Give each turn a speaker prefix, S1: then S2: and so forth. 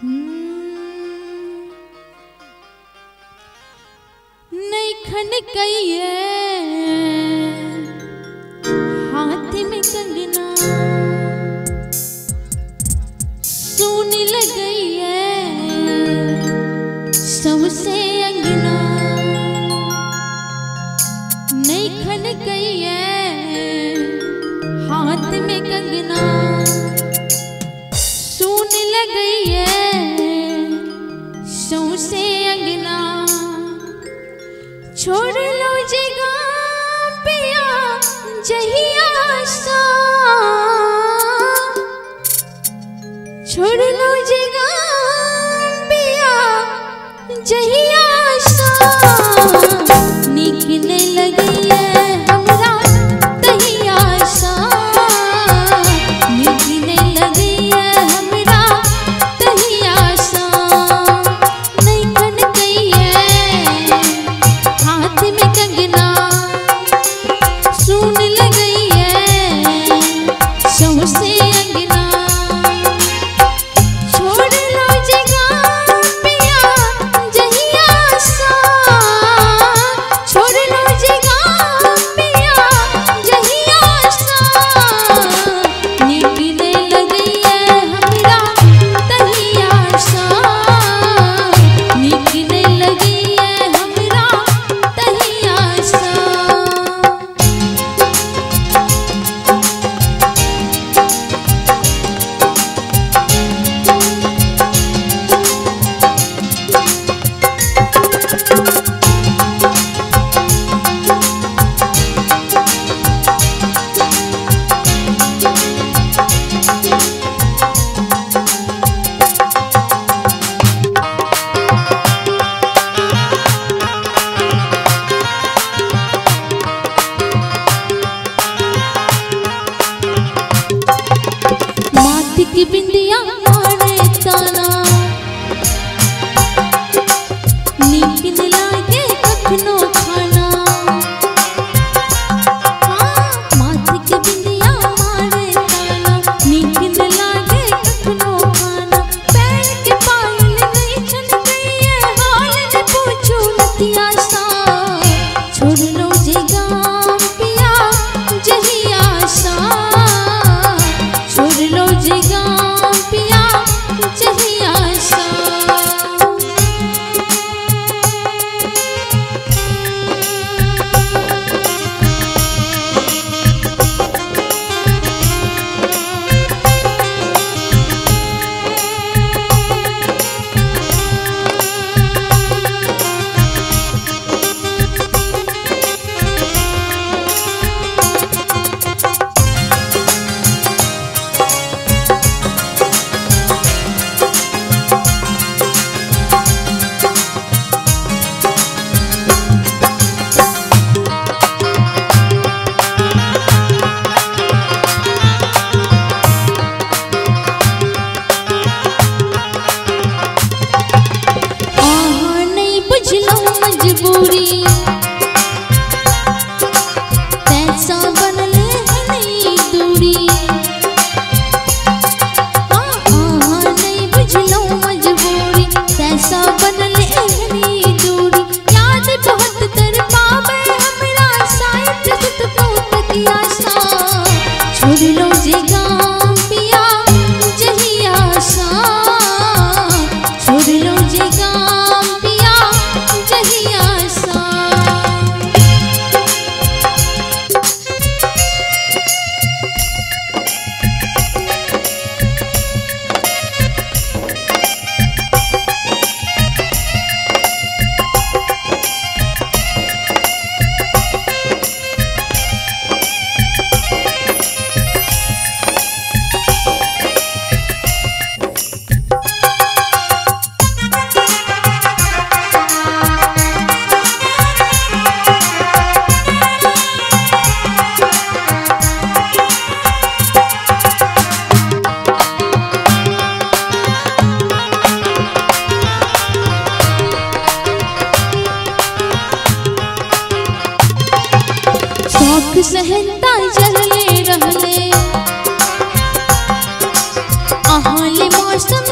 S1: नहीं खन कहिए हाथ में कंगना सोने लग गई है सबसे अंगना। नहीं खन कहिए हाथ में कंगना सोने लग गई है सबसे अंगना। छोड़ लो जगह पिया जहिया सा, छोड़ लो जगह पिया जहिया सा। निकने लगी है हमरा तहिया सा, निकने लगी है हमरा तहिया सा। नहीं खन गई है हाथ में कंगना सुन लग गई है सबसे अंगना। छोड़ लो जगह पिया जहिया सा, छोड़ लो जगह पिया जहिया सा। निकने लगी है हमरा तहिया सा, निकने लगी है हमरा तहिया सा। माथे की बिंदिया मारे ताना नीक लागे कखनो खाना। माथे की बिंदिया मारे ताना नीक लागे कखनो खाना। पैर के पायल नहीं छन गई है हाल न पूछो नतिया सा। छोड़ लो जगह पिया जहिया सा, छोड़ लो जगह पिया जहिया सा। मजबूरी तैसा बनले नहीं दूरी। नहीं बुझलो मजबूरी तैसा बनले नहीं दूरी। याद बहुत कर पावे हमरा साइट तो तकिया सा। छोड़ लो जगह पिया जहिया सा, छोड़ लो जगह पिया जहिया सा। सहनता जलले रहले आहाले मौसम